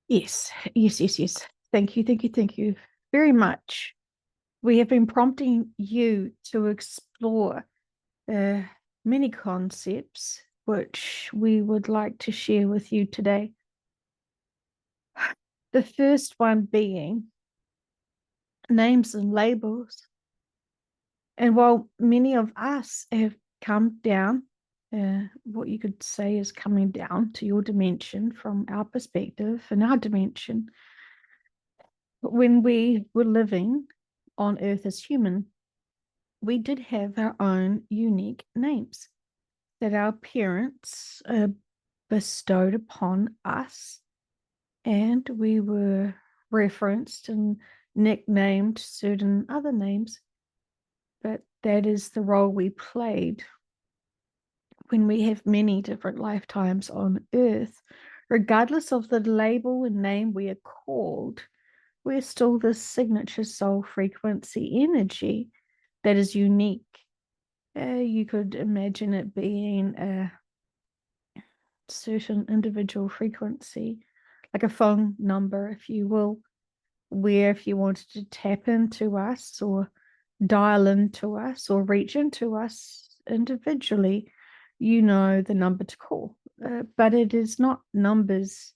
Yes, yes, yes, yes. Thank you very much. We have been prompting you to explore uh, many concepts which we would like to share with you today. The first one being names and labels. And while many of us have come down, what you could say is coming down to your dimension from our perspective and our dimension, when we were living on Earth as human, we did have our own unique names that our parents bestowed upon us, and we were referenced and nicknamed certain other names. But that is the role we played when we have many different lifetimes on Earth. Regardless of the label and name we are called, we're still this signature soul frequency energy that is unique. You could imagine it being a certain individual frequency, like a phone number, if you will, where if you wanted to tap into us or dial into us or reach into us individually, you know the number to call. But it is not numbers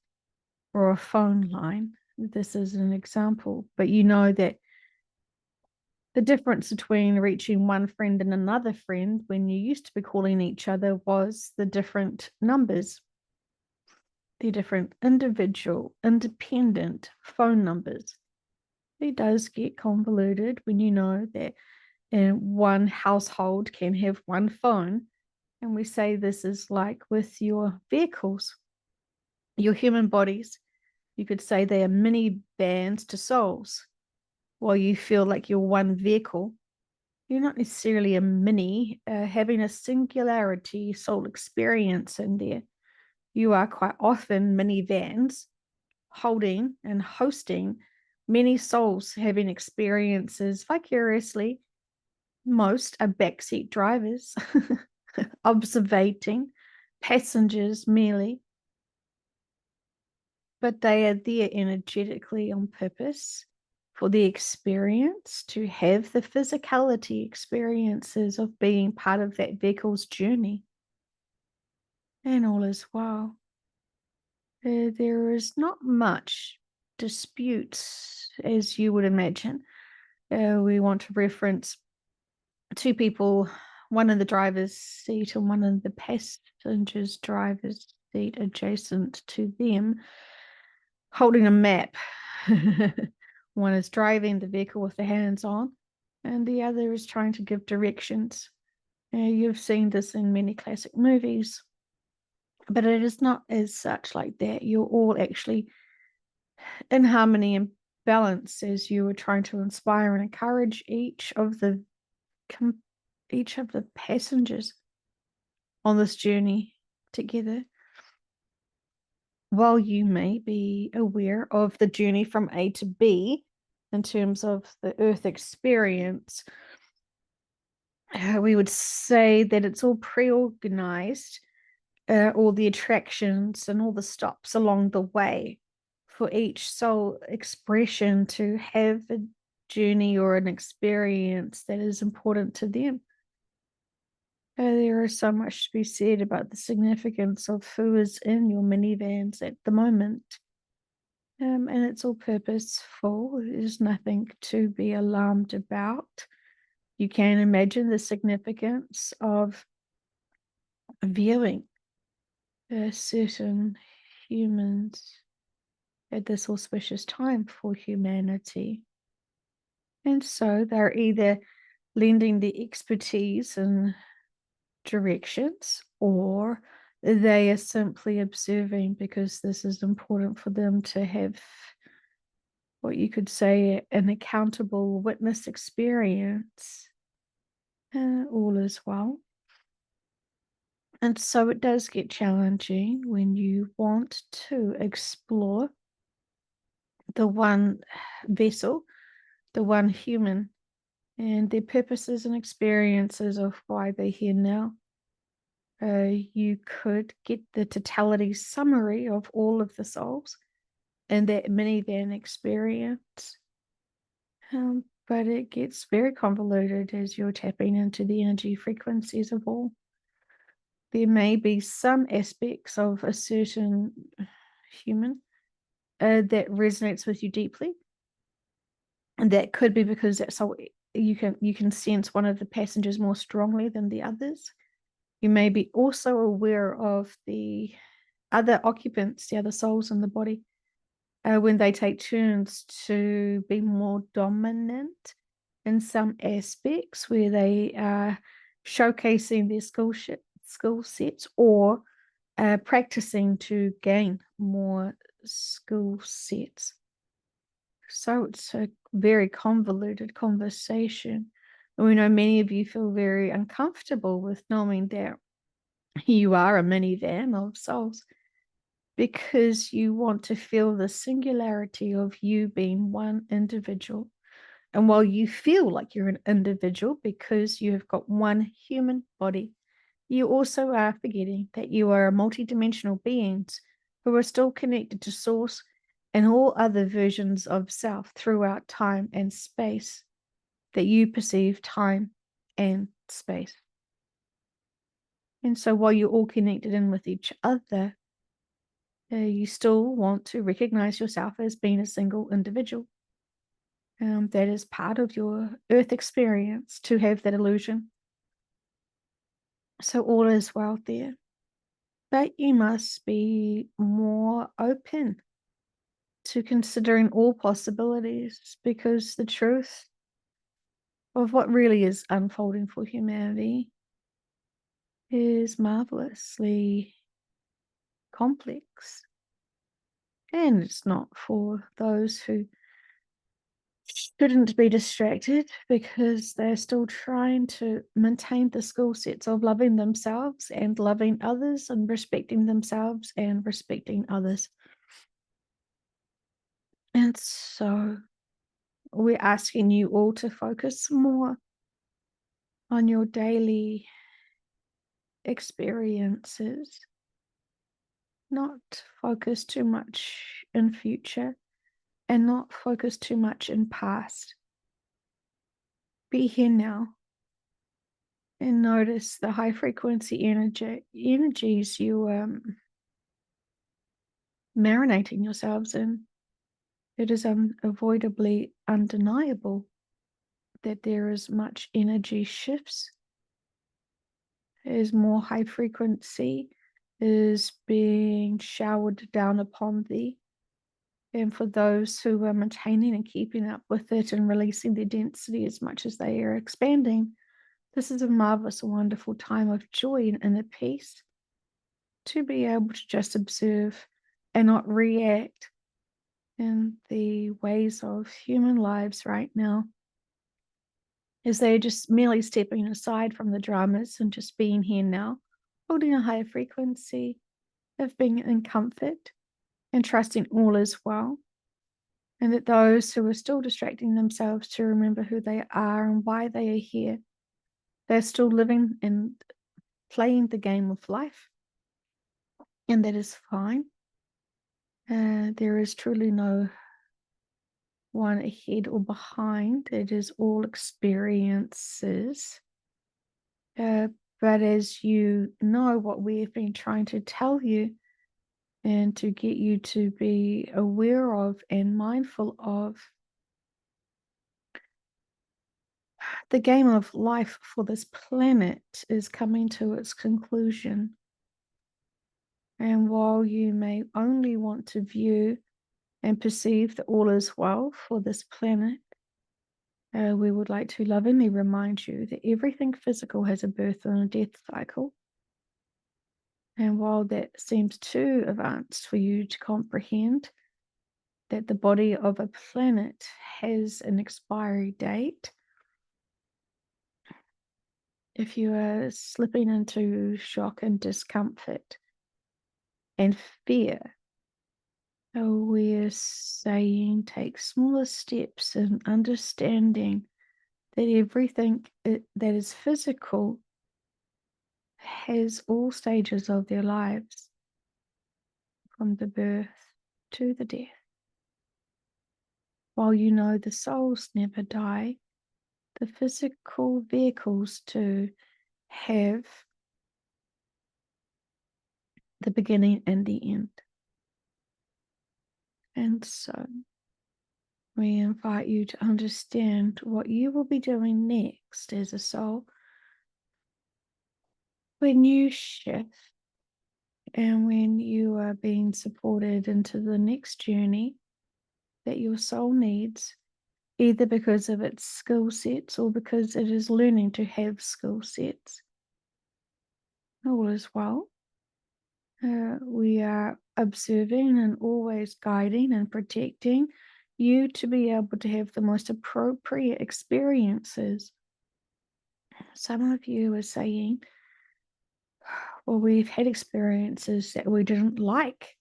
or a phone line. This is an example, but you know that the difference between reaching one friend and another friend when you used to be calling each other was the different numbers, the different individual, independent phone numbers. It does get convoluted when you know that one household can have one phone. And we say this is like with your vehicles, your human bodies. You could say they are mini bands to souls. While you feel like you're one vehicle, you're not necessarily a mini, having a singularity soul experience in there. You are quite often minivans holding and hosting many souls having experiences vicariously. Most are backseat drivers, observating passengers merely, but they are there energetically on purpose for the experience to have the physicality experiences of being part of that vehicle's journey. And all is well. There is not much disputes, as you would imagine. We want to reference two people, one in the driver's seat and one in the passenger's driver's seat adjacent to them, holding a map. One is driving the vehicle with the hands on, and the other is trying to give directions. You've seen this in many classic movies, but it is not as such like that. You're all actually in harmony and balance as you are trying to inspire and encourage each of the passengers on this journey together. While you may be aware of the journey from A to B in terms of the Earth experience, we would say that it's all pre-organized, all the attractions and all the stops along the way for each soul expression to have a journey or an experience that is important to them. There is so much to be said about the significance of who is in your minivans at the moment. And it's all purposeful. There's nothing to be alarmed about. You can imagine the significance of viewing certain humans at this auspicious time for humanity. And so they're either lending the expertise and directions, or they are simply observing because this is important for them to have what you could say an accountable witness experience. All is well. And so it does get challenging when you want to explore the one vessel, the one human, and their purposes and experiences of why they're here now. You could get the totality summary of all of the souls in that minivan experience. But it gets very convoluted as you're tapping into the energy frequencies of all. There may be some aspects of a certain human that resonates with you deeply, and that could be because that's how you can sense one of the passengers more strongly than the others. You may be also aware of the other occupants, the other souls in the body, when they take turns to be more dominant in some aspects where they are showcasing their skill sets or practicing to gain more skill sets. So it's a very convoluted conversation. We know many of you feel very uncomfortable with knowing that you are a minivan of souls because you want to feel the singularity of you being one individual. And while you feel like you're an individual because you have got one human body, you also are forgetting that you are multidimensional beings who are still connected to Source and all other versions of self throughout time and space, that you perceive time and space. And so while you're all connected in with each other, you still want to recognize yourself as being a single individual. That is part of your earth experience, to have that illusion. So all is well there. But you must be more open to considering all possibilities, because the truth of what really is unfolding for humanity is marvelously complex. And it's not for those who shouldn't be distracted, because they're still trying to maintain the skill sets of loving themselves and loving others, and respecting themselves and respecting others. And so we're asking you all to focus more on your daily experiences, not focus too much in future and not focus too much in past. Be here now and notice the high frequency energies you marinating yourselves in. It is unavoidably undeniable that there is much energy shifts. Is more high frequency is being showered down upon thee. And for those who are maintaining and keeping up with it and releasing their density as much as they are expanding, this is a marvelous, wonderful time of joy and inner peace, to be able to just observe and not react in the ways of human lives right now, as they're just merely stepping aside from the dramas and just being here now, holding a higher frequency of being in comfort and trusting all is well. And that those who are still distracting themselves to remember who they are and why they are here, they're still living and playing the game of life. And that is fine. There is truly no one ahead or behind. It is all experiences. But as you know, what we've been trying to tell you and to get you to be aware of and mindful of, the game of life for this planet is coming to its conclusion. And while you may only want to view and perceive that all is well for this planet, we would like to lovingly remind you that everything physical has a birth and a death cycle. And while that seems too advanced for you to comprehend, that the body of a planet has an expiry date, if you are slipping into shock and discomfort and fear, we're saying take smaller steps in understanding that everything that is physical has all stages of their lives, from the birth to the death. while you know the souls never die, the physical vehicles to have the beginning and the end. And so we invite you to understand what you will be doing next as a soul when you shift and when you are being supported into the next journey that your soul needs, either because of its skill sets or because it is learning to have skill sets. All is well. We are observing and always guiding and protecting you to be able to have the most appropriate experiences. Some of you are saying, well, we've had experiences that we didn't like.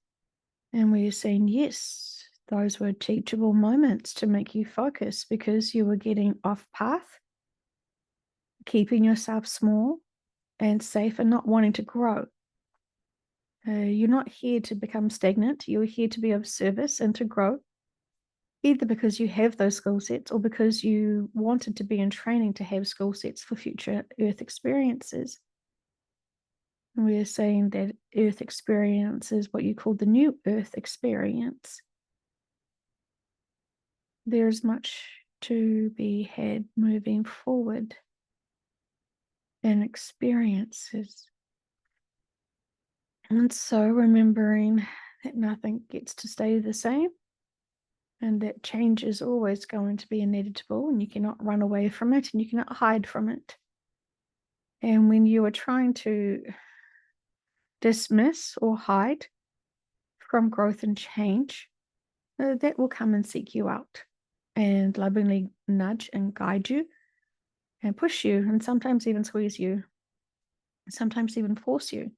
And we're saying, yes, those were teachable moments to make you focus because you were getting off path, keeping yourself small and safe and not wanting to grow. You're not here to become stagnant. You're here to be of service and to grow, either because you have those skill sets or because you wanted to be in training to have skill sets for future Earth experiences. And we are saying that Earth experience is what you call the new Earth experience. There's much to be had moving forward in experiences. And so remembering that nothing gets to stay the same and that change is always going to be inevitable and you cannot run away from it and you cannot hide from it. And when you are trying to dismiss or hide from growth and change, that will come and seek you out and lovingly nudge and guide you and push you and sometimes even squeeze you, sometimes even force you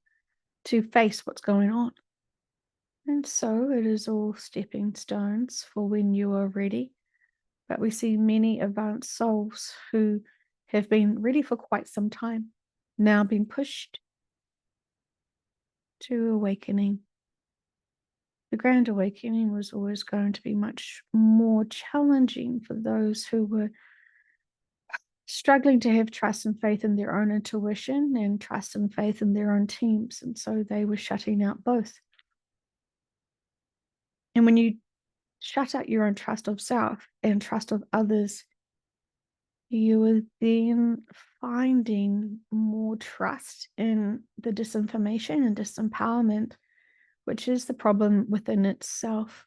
to face what's going on. And so it is all stepping stones for when you are ready. But we see many advanced souls who have been ready for quite some time, now being pushed to awakening. The Grand Awakening was always going to be much more challenging for those who were struggling to have trust and faith in their own intuition and trust and faith in their own teams. And so they were shutting out both. And when you shut out your own trust of self and trust of others, you are then finding more trust in the disinformation and disempowerment, which is the problem within itself.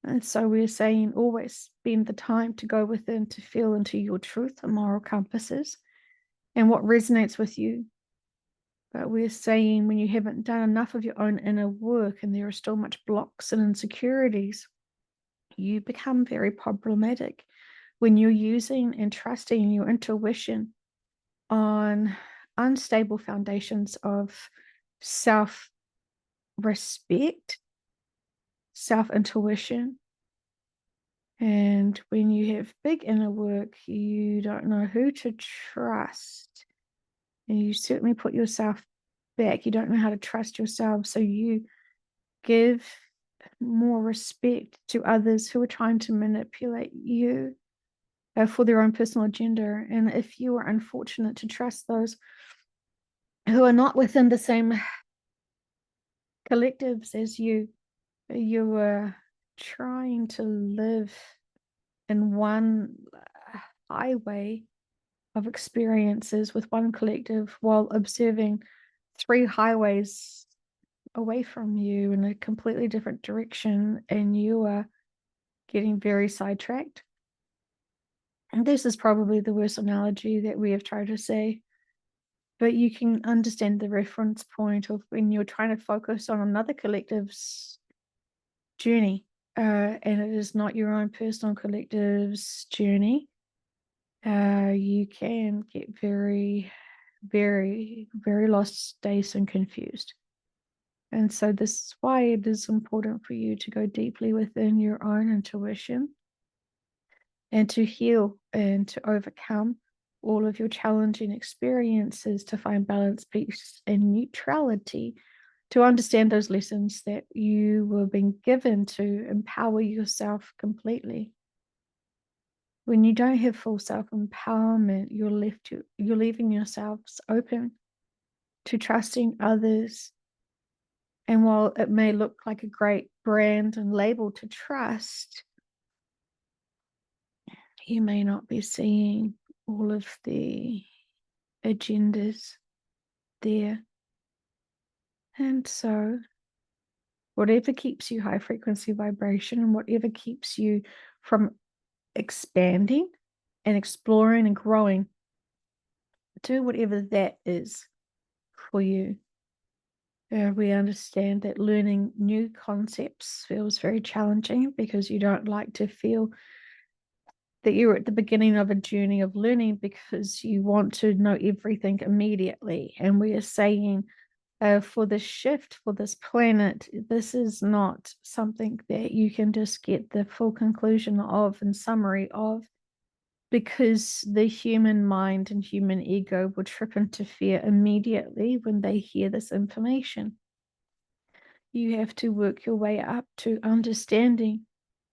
And so we're saying always spend the time to go within to feel into your truth and moral compasses and what resonates with you. But we're saying when you haven't done enough of your own inner work and there are still much blocks and insecurities, you become very problematic when you're using and trusting your intuition on unstable foundations of self-respect, self-intuition. And when you have big inner work, you don't know who to trust. And you certainly put yourself back. You don't know how to trust yourself. So you give more respect to others who are trying to manipulate you for their own personal agenda. And if you are unfortunate to trust those who are not within the same collectives as you, you are trying to live in one highway of experiences with one collective while observing 3 highways away from you in a completely different direction, and you are getting very sidetracked. And this is probably the worst analogy that we have tried to say, but you can understand the reference point of when you're trying to focus on another collective's journey, and it is not your own personal collective's journey. You can get very, very, very lost, dazed, and confused. And so this is why it is important for you to go deeply within your own intuition and to heal and to overcome all of your challenging experiences to find balance, peace, and neutrality to understand those lessons that you were being given to empower yourself completely. When you don't have full self-empowerment, you're leaving yourselves open to trusting others. And while it may look like a great brand and label to trust, you may not be seeing all of the agendas there. And so whatever keeps you high frequency vibration and whatever keeps you from expanding and exploring and growing, do whatever that is for you. We understand that learning new concepts feels very challenging because you don't like to feel that you're at the beginning of a journey of learning because you want to know everything immediately. And we are saying for the shift for this planet, this is not something that you can just get the full conclusion of and summary of, because the human mind and human ego will trip into fear immediately when they hear this information. You have to work your way up to understanding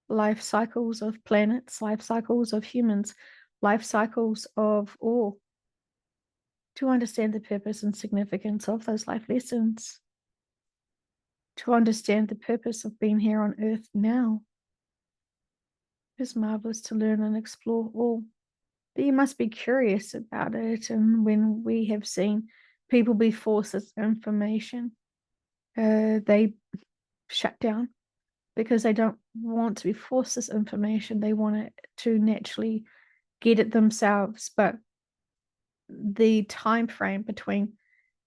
life cycles of planets, life cycles of humans, life cycles of all, to understand the purpose and significance of those life lessons, to understand the purpose of being here on Earth now. It's marvelous to learn and explore all, but you must be curious about it. And when we have seen people be forced this information, they shut down because they don't want to be forced this information. They want it to naturally get it themselves. But the time frame between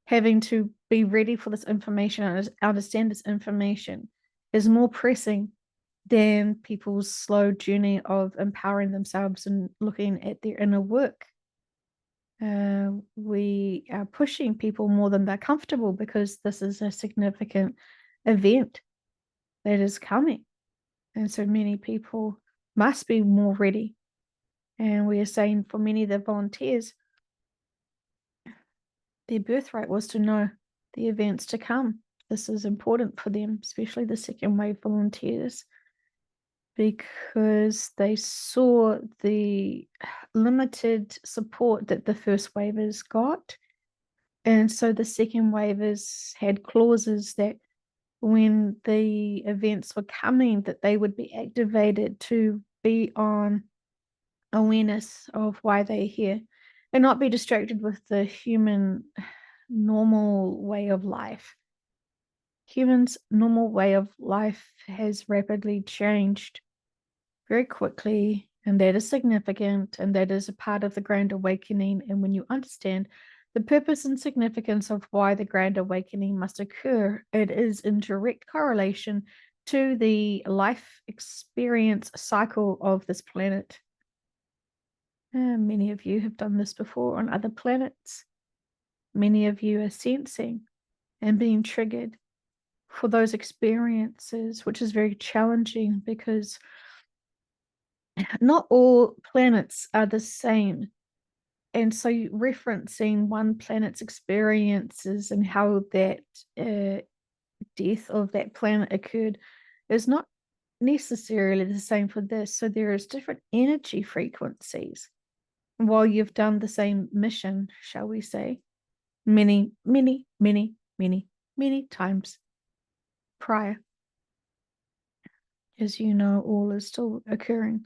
having to be ready for this information and understand this information is more pressing than people's slow journey of empowering themselves and looking at their inner work. We are pushing people more than they're comfortable because this is a significant event that is coming. And so many people must be more ready. And we are saying for many of the volunteers, their birthright was to know the events to come. This is important for them, especially the second wave volunteers, because they saw the limited support that the first waivers got. And so the second waivers had clauses that when the events were coming, that they would be activated to be on awareness of why they're here and not be distracted with the human normal way of life. Humans' normal way of life has rapidly changed very quickly, and that is significant, and that is a part of the Grand Awakening. And when you understand the purpose and significance of why the Grand Awakening must occur, it is in direct correlation to the life experience cycle of this planet. Many of you have done this before on other planets. Many of you are sensing and being triggered for those experiences, which is very challenging because not all planets are the same. And so referencing one planet's experiences and how that death of that planet occurred is not necessarily the same for this. So there is different energy frequencies while you've done the same mission, shall we say, many, many, many, many, many times prior. As you know, all is still occurring.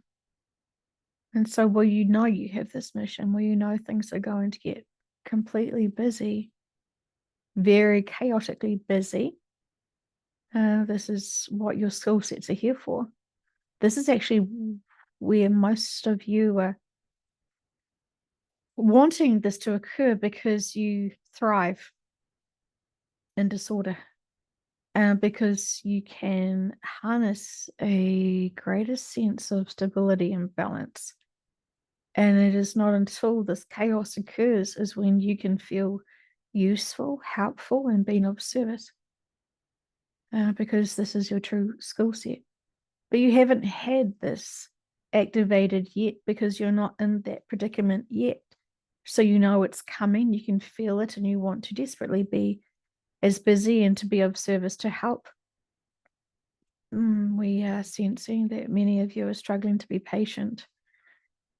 And so while you know you have this mission, while you know things are going to get completely busy, very chaotically busy, this is what your skill sets are here for. This is actually where most of you are wanting this to occur, because you thrive in disorder, because you can harness a greater sense of stability and balance. And it is not until this chaos occurs is when you can feel useful, helpful, and being of service, because this is your true skill set. But you haven't had this activated yet because you're not in that predicament yet. So you know it's coming, you can feel it, and you want to desperately be as busy and to be of service to help. We are sensing that many of you are struggling to be patient.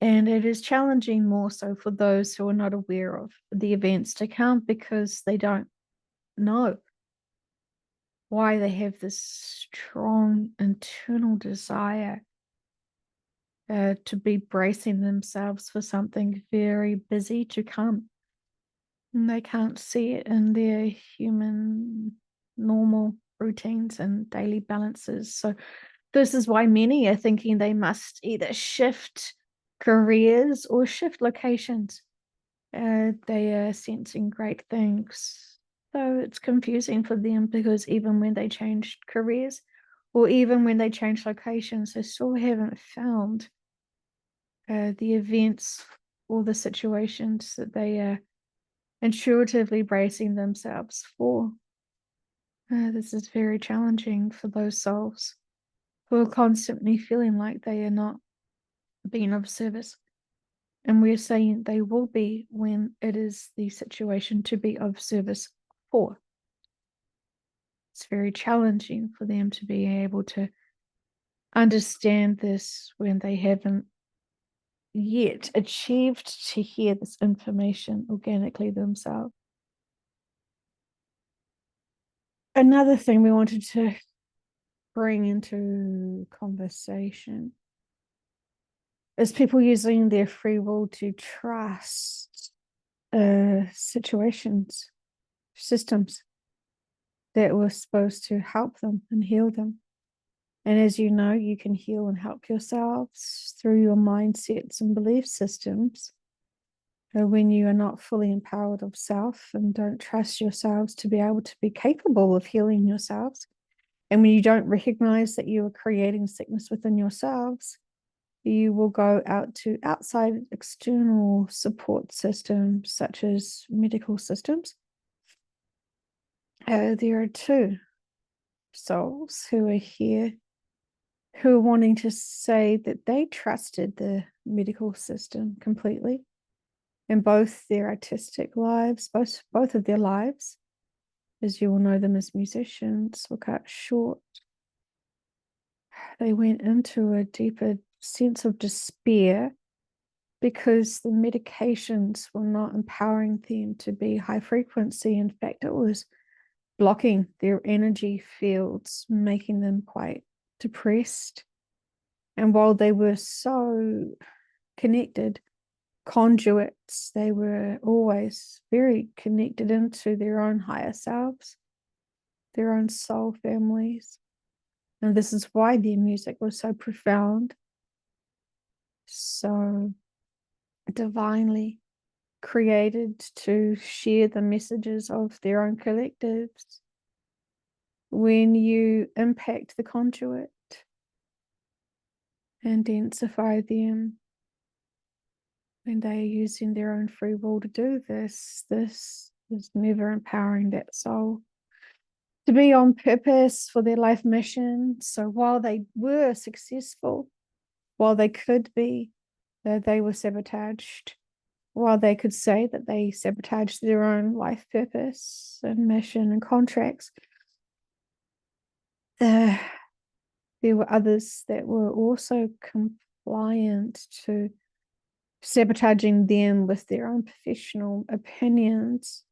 And it is challenging more so for those who are not aware of the events to come because they don't know why they have this strong internal desire to be bracing themselves for something very busy to come. And they can't see it in their human, normal routines and daily balances. So this is why many are thinking they must either shift careers or shift locations. They are sensing great things. So it's confusing for them because even when they change careers or even when they change locations, they still haven't found the events or the situations that they are intuitively bracing themselves for. This is very challenging for those souls who are constantly feeling like they are not being of service. And we're saying they will be when it is the situation to be of service for. It's very challenging for them to be able to understand this when they haven't yet achieved to hear this information organically themselves. Another thing we wanted to bring into conversation is people using their free will to trust situations, systems that were supposed to help them and heal them. And as you know, you can heal and help yourselves through your mindsets and belief systems. When you are not fully empowered of self and don't trust yourselves to be able to be capable of healing yourselves, and when you don't recognize that you are creating sickness within yourselves, you will go out to outside external support systems such as medical systems. There are two souls who are here who are wanting to say that they trusted the medical system completely in both their artistic lives, both of their lives, as you will know them as musicians, were cut short. They went into a deeper sense of despair because the medications were not empowering them to be high frequency. In fact, it was blocking their energy fields, making them quite depressed. And while they were so connected, conduits, they were always very connected into their own higher selves, their own soul families. And this is why their music was so profound, so divinely created to share the messages of their own collectives. When you impact the conduit and densify them, when they are using their own free will to do this is never empowering that soul to be on purpose for their life mission. So while they were successful, while they could be, they were sabotaged. While they could say that they sabotaged their own life purpose and mission and contracts, there were others that were also compliant to sabotaging them with their own professional opinions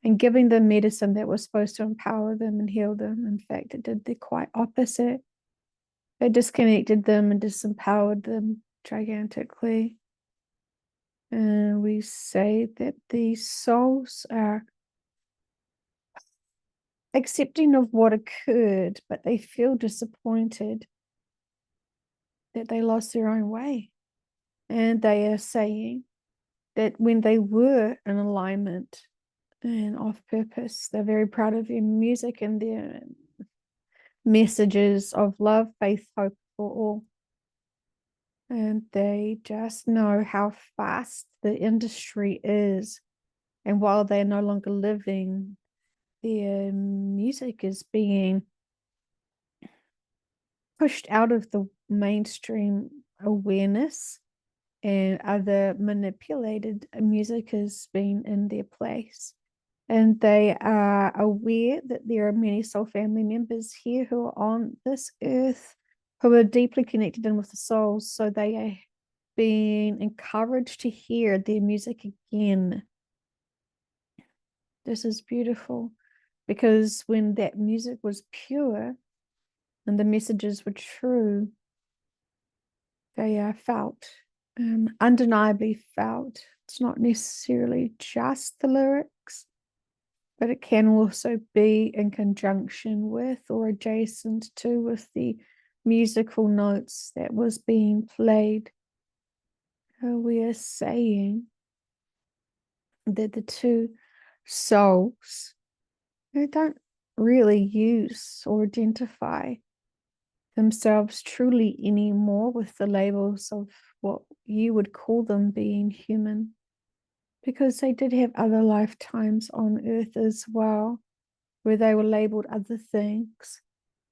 and giving them medicine that was supposed to empower them and heal them. In fact, it did the quite opposite. It disconnected them and disempowered them gigantically. And we say that these souls are accepting of what occurred, but they feel disappointed that they lost their own way. And they are saying that when they were in alignment and off purpose, they're very proud of their music and their messages of love, faith, hope for all. And they just know how fast the industry is. And while they're no longer living, their music is being pushed out of the mainstream awareness, and other manipulated music has been in their place. And they are aware that there are many soul family members here who are on this earth who are deeply connected in with the souls. So they are being encouraged to hear their music again. This is beautiful because when that music was pure and the messages were true, they are felt, undeniably felt. It's not necessarily just the lyrics, but it can also be in conjunction with or adjacent to with the musical notes that was being played. We are saying that the two souls, they don't really use or identify themselves truly anymore with the labels of what you would call them being human, because they did have other lifetimes on earth as well where they were labeled other things.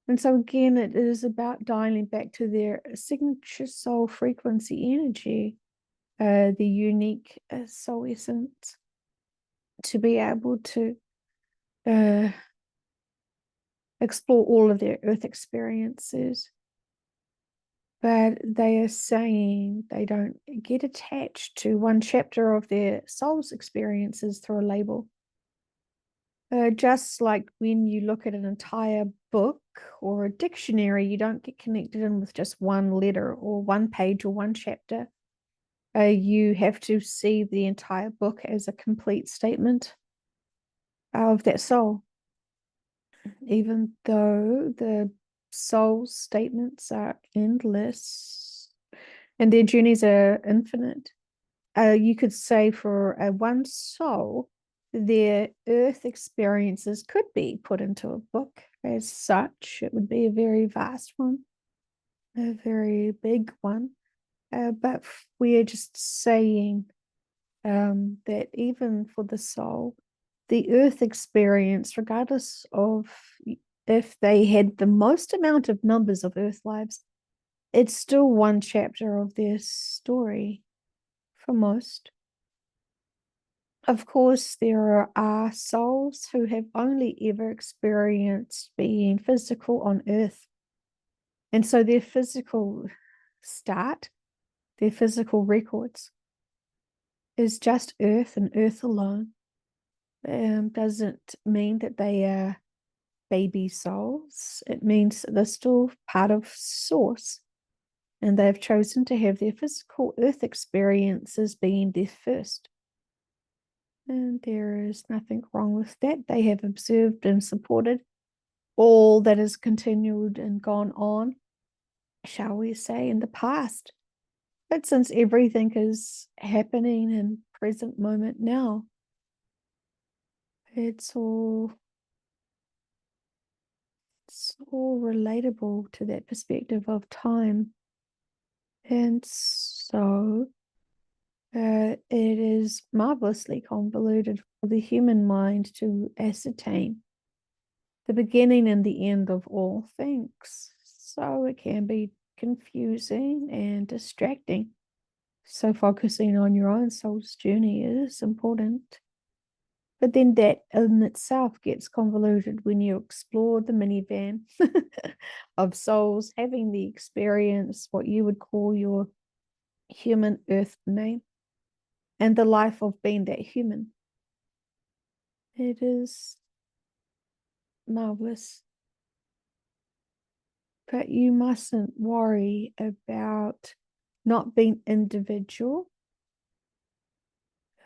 And so again, it is about dialing back to their signature soul frequency energy, the unique soul essence, to be able to explore all of their earth experiences. But they are saying they don't get attached to one chapter of their soul's experiences through a label. Just like when you look at an entire book or a dictionary, you don't get connected in with just one letter or one page or one chapter. You have to see the entire book as a complete statement of that soul, even though the soul statements are endless and their journeys are infinite. You could say for one soul, their earth experiences could be put into a book as such. It would be a very vast one, a very big one. But we're just saying that even for the soul, the earth experience, regardless of if they had the most amount of numbers of earth lives, it's still one chapter of their story for most. Of course, there are souls who have only ever experienced being physical on earth. And so their physical start, their physical records, is just earth and earth alone. Doesn't mean that they are baby souls. It means that they're still part of source. And they've chosen to have their physical earth experiences being their first. And there is nothing wrong with that. They have observed and supported all that has continued and gone on, shall we say, in the past. But since everything is happening in present moment now, it's all relatable to that perspective of time. And so it is marvelously convoluted for the human mind to ascertain the beginning and the end of all things. So it can be confusing and distracting. So focusing on your own soul's journey is important. But then that in itself gets convoluted when you explore the minivan of souls having the experience, what you would call your human earth name, and the life of being that human. It is marvelous. But you mustn't worry about not being individual.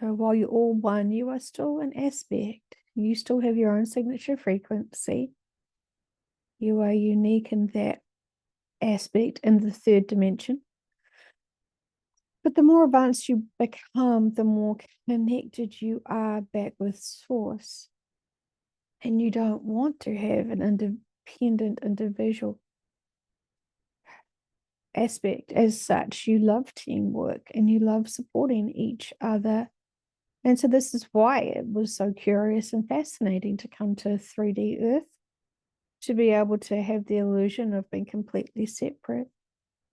While you're all one, you are still an aspect. You still have your own signature frequency. You are unique in that aspect in the third dimension. But the more advanced you become, the more connected you are back with Source. And you don't want to have an independent individual aspect as such. You love teamwork and you love supporting each other. And so this is why it was so curious and fascinating to come to 3D Earth, to be able to have the illusion of being completely separate,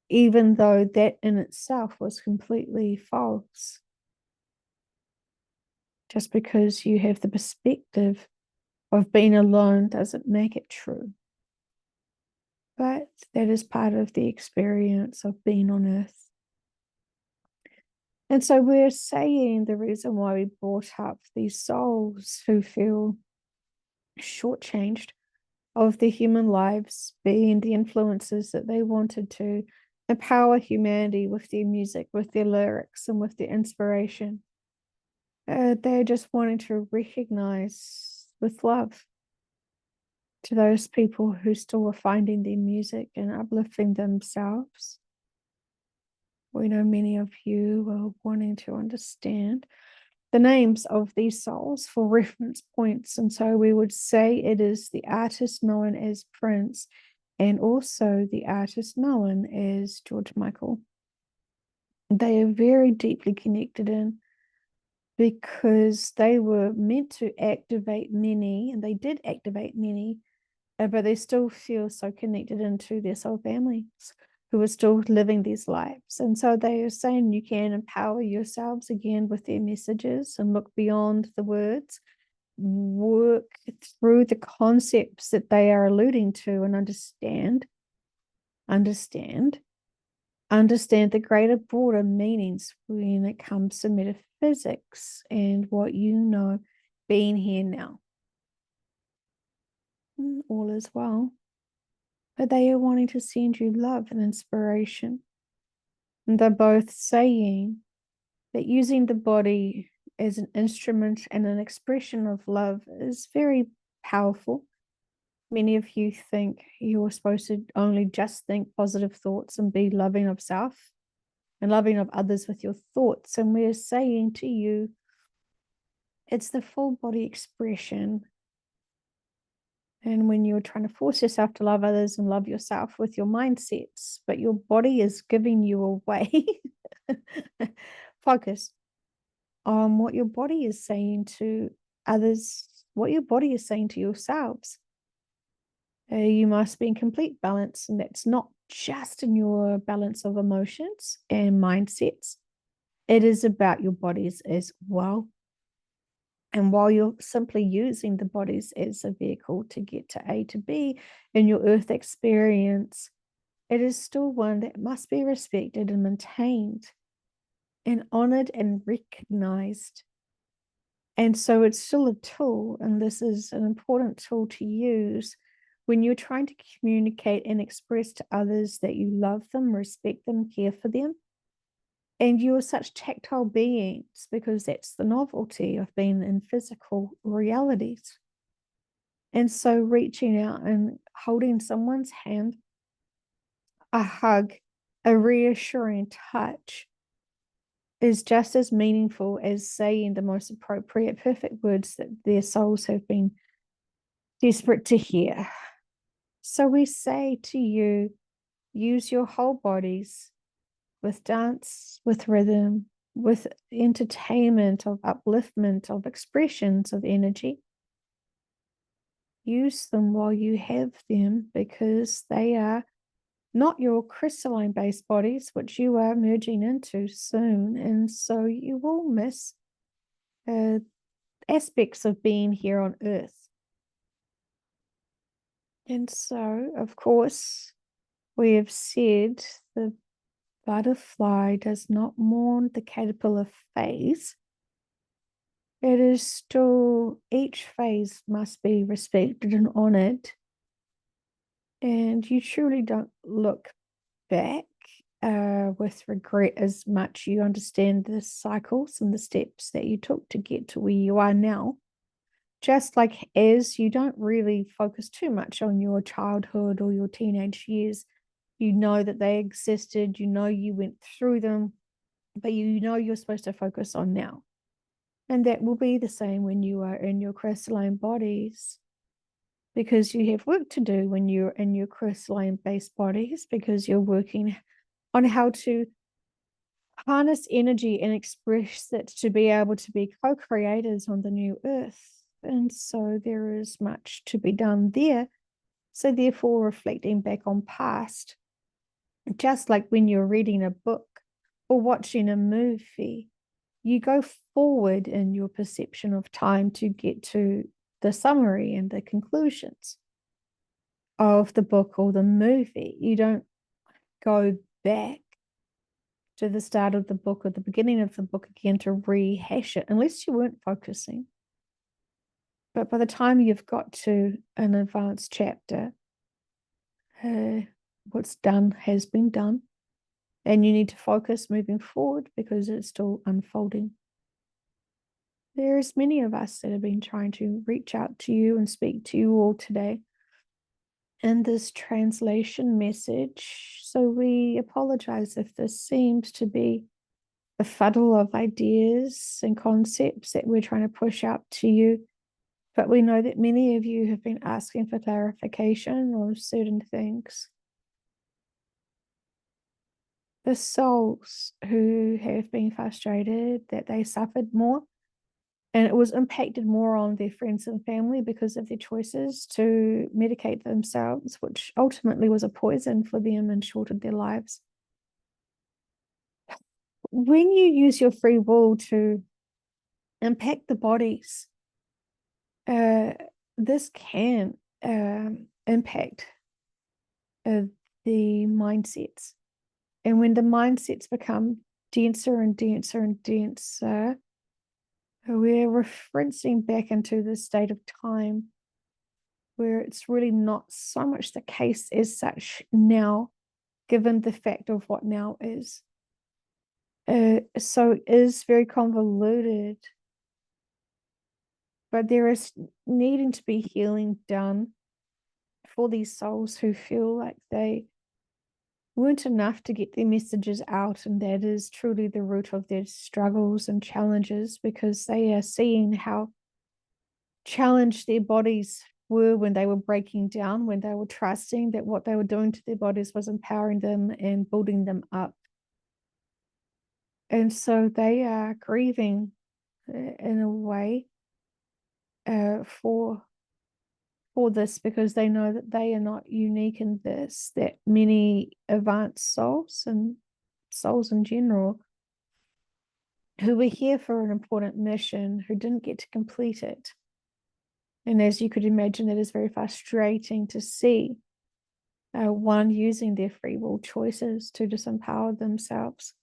even though that in itself was completely false. Just because you have the perspective of being alone doesn't make it true. But that is part of the experience of being on earth. And so we're saying the reason why we brought up these souls who feel shortchanged of their human lives being the influences that they wanted to empower humanity with their music, with their lyrics, and with their inspiration. They're just wanting to recognize with love to those people who still are finding their music and uplifting themselves. We know many of you are wanting to understand the names of these souls for reference points. And so we would say it is the artist known as Prince and also the artist known as George Michael. They are very deeply connected in because they were meant to activate many, and they did activate many, but they still feel so connected into their soul families who are still living these lives. And so they are saying you can empower yourselves again with their messages and look beyond the words, work through the concepts that they are alluding to and understand the greater, broader meanings when it comes to metaphysics and what you know being here now. All is well. But they are wanting to send you love and inspiration. And they're both saying that using the body as an instrument and an expression of love is very powerful. Many of you think you're supposed to only just think positive thoughts and be loving of self and loving of others with your thoughts. And we're saying to you, it's the full body expression. And when you're trying to force yourself to love others and love yourself with your mindsets, but your body is giving you away, focus on what your body is saying to others, what your body is saying to yourselves. You must be in complete balance, and that's not just in your balance of emotions and mindsets. It is about your bodies as well. And while you're simply using the bodies as a vehicle to get to A to B in your earth experience, it is still one that must be respected and maintained and honored and recognized. And so it's still a tool, and this is an important tool to use when you're trying to communicate and express to others that you love them, respect them, care for them. And you are such tactile beings because that's the novelty of being in physical realities. And so reaching out and holding someone's hand, a hug, a reassuring touch is just as meaningful as saying the most appropriate, perfect words that their souls have been desperate to hear. So we say to you, use your whole bodies with dance, with rhythm, with entertainment, of upliftment, of expressions of energy. Use them while you have them because they are not your crystalline-based bodies, which you are merging into soon. And so you will miss aspects of being here on Earth. And so, of course, we have said the butterfly does not mourn the caterpillar phase. It is still, each phase must be respected and honored. And you truly don't look back with regret as much. You understand the cycles and the steps that you took to get to where you are now. Just like as you don't really focus too much on your childhood or your teenage years, you know that they existed, you know you went through them, but you know you're supposed to focus on now. And that will be the same when you are in your crystalline bodies, because you have work to do when you're in your crystalline-based bodies, because you're working on how to harness energy and express it to be able to be co-creators on the new earth. And so there is much to be done there. So therefore, reflecting back on past, just like when you're reading a book or watching a movie, you go forward in your perception of time to get to the summary and the conclusions of the book or the movie. You don't go back to the start of the book or the beginning of the book again to rehash it, unless you weren't focusing. But by the time you've got to an advanced chapter, what's done has been done. And you need to focus moving forward because it's still unfolding. There's many of us that have been trying to reach out to you and speak to you all today in this translation message. So we apologize if this seems to be a fuddle of ideas and concepts that we're trying to push out to you. But we know that many of you have been asking for clarification on certain things. The souls who have been frustrated that they suffered more, and it was impacted more on their friends and family because of their choices to medicate themselves, which ultimately was a poison for them and shortened their lives. When you use your free will to impact the bodies, this can impact the mindsets. And when the mindsets become denser and denser and denser, we're referencing back into the state of time where it's really not so much the case as such now, given the fact of what now is. So it is very convoluted, but there is needing to be healing done for these souls who feel like they weren't enough to get their messages out, and that is truly the root of their struggles and challenges, because they are seeing how challenged their bodies were when they were breaking down, when they were trusting that what they were doing to their bodies was empowering them and building them up. And so they are grieving in a way for this, because they know that they are not unique in this, that many advanced souls and souls in general who were here for an important mission who didn't get to complete it. And as you could imagine, that is very frustrating to see one using their free will choices to disempower themselves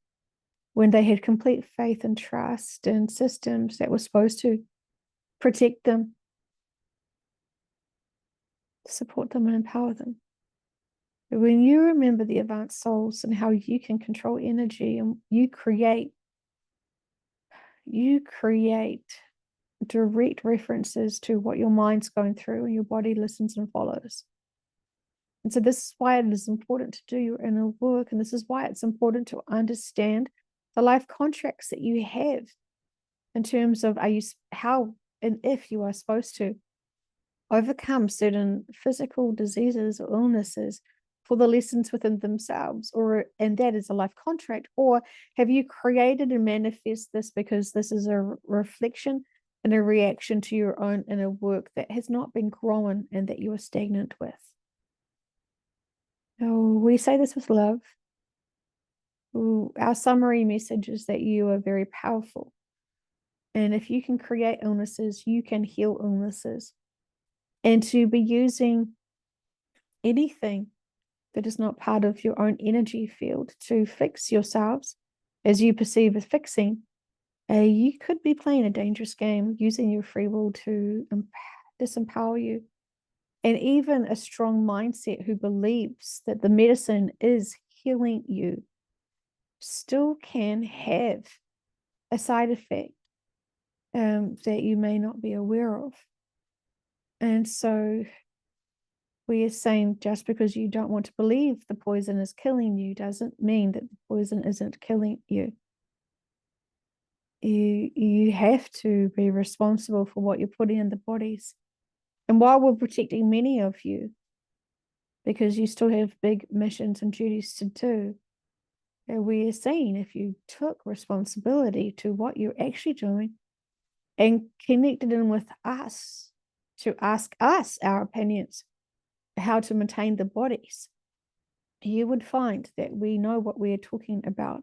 when they had complete faith and trust in systems that were supposed to protect them, support them, and empower them. But when you remember the advanced souls and how you can control energy, and you create direct references to what your mind's going through, and your body listens and follows. And so this is why it is important to do your inner work, and this is why it's important to understand the life contracts that you have in terms of how and if you are supposed to overcome certain physical diseases or illnesses for the lessons within themselves, and that is a life contract, or have you created and manifest this because this is a reflection and a reaction to your own inner work that has not been grown and that you are stagnant with. Oh, we say this with love. Our summary message is that you are very powerful. And if you can create illnesses, you can heal illnesses. And to be using anything that is not part of your own energy field to fix yourselves as you perceive as fixing, you could be playing a dangerous game using your free will to disempower you. And even a strong mindset who believes that the medicine is healing you still can have a side effect that you may not be aware of. And so we are saying just because you don't want to believe the poison is killing you doesn't mean that the poison isn't killing you. You have to be responsible for what you're putting in the bodies. And while we're protecting many of you, because you still have big missions and duties to do, we are saying if you took responsibility to what you're actually doing and connected in with us to ask us our opinions, how to maintain the bodies, you would find that we know what we're talking about.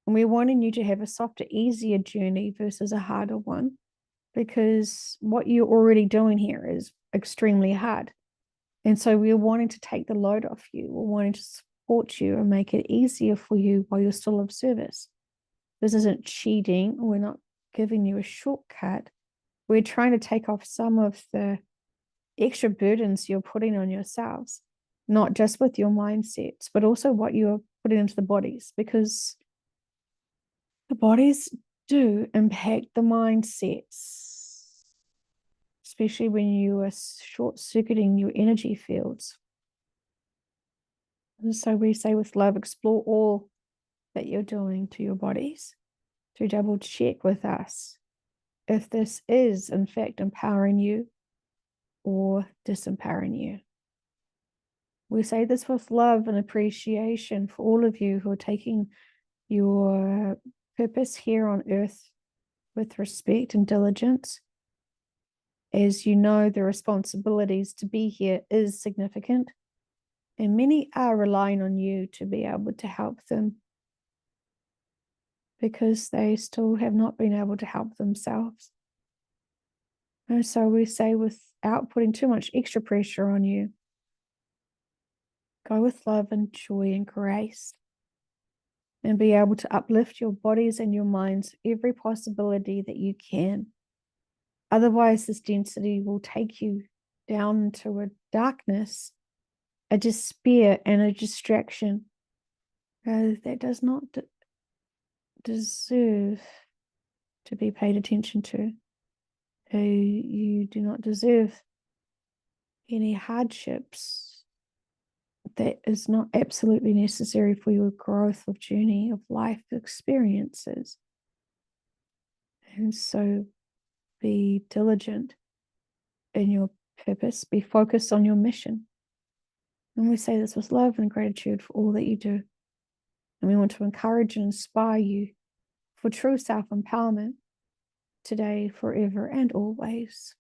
And we're wanting you to have a softer, easier journey versus a harder one, because what you're already doing here is extremely hard. And so we're wanting to take the load off you. We're wanting to support you and make it easier for you while you're still of service. This isn't cheating. We're not giving you a shortcut. We're trying to take off some of the extra burdens you're putting on yourselves, not just with your mindsets, but also what you're putting into the bodies, because the bodies do impact the mindsets, especially when you are short circuiting your energy fields. And so we say with love, explore all that you're doing to your bodies to double check with us if this is in fact empowering you or disempowering you. We say this with love and appreciation for all of you who are taking your purpose here on earth with respect and diligence. As you know, the responsibilities to be here is significant, and many are relying on you to be able to help them because they still have not been able to help themselves. And so we say, without putting too much extra pressure on you, go with love and joy and grace, and be able to uplift your bodies and your minds every possibility that you can. Otherwise, this density will take you down into a darkness, a despair, and a distraction that does not deserve to be paid attention to. You do not deserve any hardships that is not absolutely necessary for your growth of journey of life experiences. And so be diligent in your purpose, be focused on your mission. And we say this with love and gratitude for all that you do. And we want to encourage and inspire you for true self-empowerment today, forever, and always.